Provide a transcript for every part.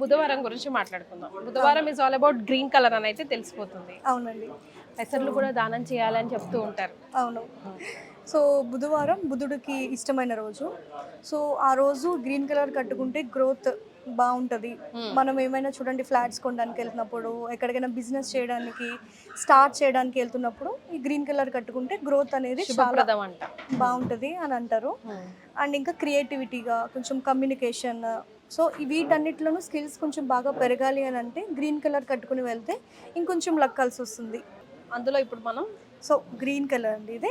బుధవారం గురించి మాట్లాడుకుందాం. బుధవారం is all about green colour అని అయితే తెలిసిపోతుంది. అవునండి. పెసర్లు కూడా దానం చేయాలని చెప్తూ ఉంటారు. అవును. సో బుధవారం బుధుడికి ఇష్టమైన రోజు. సో ఆ రోజు గ్రీన్ కలర్ కట్టుకుంటే గ్రోత్ బాగుంటుంది. మనం ఏమైనా చూడండి ఫ్లాట్స్ కొనడానికి వెళ్తున్నప్పుడు, ఎక్కడికైనా బిజినెస్ చేయడానికి స్టార్ట్ చేయడానికి వెళ్తున్నప్పుడు ఈ గ్రీన్ కలర్ కట్టుకుంటే గ్రోత్ అనేది చాలా బాగుంటుంది అని అంటారు. అండ్ ఇంకా క్రియేటివిటీగా కొంచెం కమ్యూనికేషన్, సో వీటన్నిటిలోనూ స్కిల్స్ కొంచెం బాగా పెరగాలి అని అంటే గ్రీన్ కలర్ కట్టుకుని వెళ్తే ఇంకొంచెం లక్ కలిసి వస్తుంది. అందులో ఇప్పుడు మనం సో గ్రీన్ కలర్ అండి, ఇది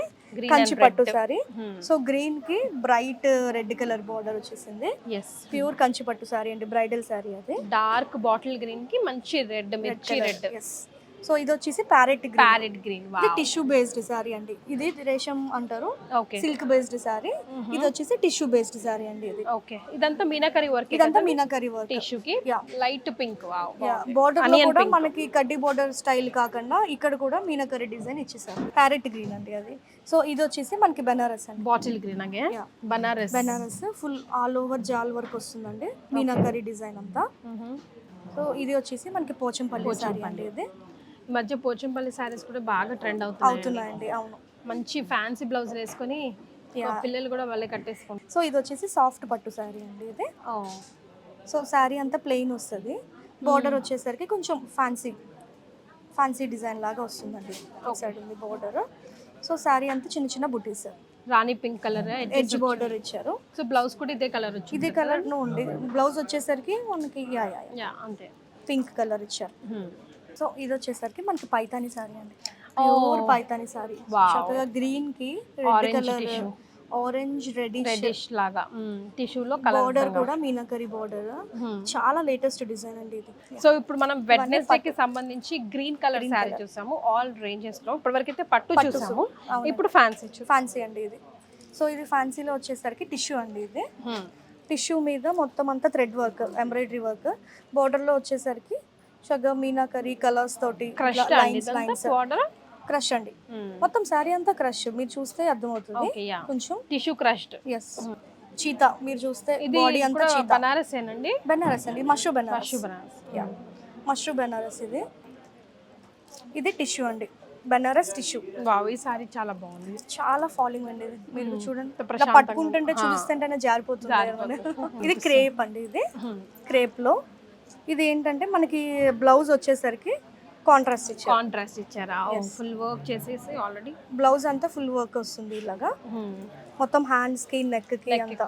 కంచి పట్టు సారీ. సో గ్రీన్ కి బ్రైట్ రెడ్ కలర్ బార్డర్ వచ్చేసింది. ప్యూర్ కంచి పట్టు సారీ అండి, బ్రైడల్ సారీ. అది డార్క్ బాటిల్ గ్రీన్ కి మంచి రెడ్, మిర్చి రెడ్. సో ఇది వచ్చేసి ప్యారెట్ గ్రీన్. ఇది టిష్యూ బేస్డ్ సారీ అండి. ఇది రేషం అంటారు, సిల్క్ బేస్డ్ సారీ. ఇది వచ్చేసి టిష్యూ బేస్డ్ సారీ అండి. ఇది ఇదంతా మీనాకరీ వర్క్. ఇదంతా మీనాకరీ వర్క్. టిష్యూ కి లైట్ పింక్. బోర్డర్ లో కూడా మనకి కడ్డీ బోర్డర్ స్టైల్ కాకుండా ఇక్కడ కూడా మీనాకరీ డిజైన్ ఇచ్చేసారు. ప్యారెట్ గ్రీన్ అండి అది. సో ఇది వచ్చేసి మనకి బెనారస్ అండి, bottle green. Banaras full all over జాల్ వర్క్ వస్తుందండి, మీనాకరీ డిజైన్ అంతా. సో ఇది వచ్చేసి మనకి పోచంపల్లి సారీ అండి. ఇది మధ్య పోచంపల్లి సారీస్ కూడా బాగా ట్రెండ్ అవుతున్నాయండి. అవును, మంచి ఫ్యాన్సీ బ్లౌజ్ వేసుకొని పిల్లలు కూడా వాళ్ళే కట్టేసుకుంటారు. సో ఇది వచ్చేసి సాఫ్ట్ పట్టు సారీ అండి. ఇది సో సారీ అంతా ప్లెయిన్ వస్తుంది, బోర్డర్ వచ్చేసరికి కొంచెం ఫ్యాన్సీ డిజైన్ లాగా వస్తుందండి. సైడ్ ఉంది బోర్డర్. సో సారీ అంతా చిన్న చిన్న బుటీస్, రాణి పింక్ కలర్ ఎడ్జ్ బోర్డర్ ఇచ్చారు. సో బ్లౌజ్ కూడా ఇదే కలర్ వచ్చింది. ఇదే కలర్ లో ఉంది. బ్లౌజ్ వచ్చేసరికి మనకి అంతే పింక్ కలర్ ఇచ్చారు. సో ఇది వచ్చేసరికి మనకి పైతాని సారీ అండి, ప్యూర్ పైతాని సారీ. చక్కగా గ్రీన్ కి రెడ్ కలర్, ఆరెంజ్ రెడిష్ లాగా టిష్యూలో బోర్డర్ కూడా మీనాకరీ బోర్డర్. చాలా లేటెస్ట్ డిజైన్ అండి ఇది. సో ఇప్పుడు మనం వెడ్నెస్డే కి సంబంధించి గ్రీన్ కలర్ సారీ చూసాము ఆల్ రేంజెస్ లో. ఇప్పటివరకు అయితే పట్టు చూసాము, ఇప్పుడు ఫ్యాన్సీ అండి ఇది. సో ఇది ఫ్యాన్సీలో వచ్చేసరికి టిష్యూ అండి. ఇది టిష్యూ మీద మొత్తం అంతా thread work, embroidery work. Border లో వచ్చేసరికి చక్కగా మీనాకరీ కలర్స్ తోటి లైన్స్ క్రష్ అండి. మొత్తం సారీ అంతా క్రష్, మీరు చూస్తే అర్థమవుతుంది. కొంచెం టిష్యూ క్రష్డ్. చీతా మీరు చూస్తే బాడీ అంతా చీతా. బనారస్ ఏనండి, బనారస్ అండి, మష్రూ బనారస్. ఇది టిష్యూ అండి, బనారస్ టిష్యూ. ఈ సారీ చాలా బాగుంది, చాలా ఫాలింగ్ అండి. ఇది మీరు చూడండి, పట్టుకుంటుంటే చూపిస్తుంటేనే జారిపోతుంది. ఇది క్రేప్ అండి. ఇది క్రేప్ లో ఇది ఏంటంటే మనకి బ్లౌజ్ వచ్చేసరికి కాంట్రాస్ట్ ఇచ్చారా? ఫుల్ వర్క్ చేసేసి ఆల్రెడీ బ్లౌజ్ అంతా ఫుల్ వర్క్ వస్తుంది. ఇలాగా మొత్తం హ్యాండ్స్ కి, నెక్ కి అంతా.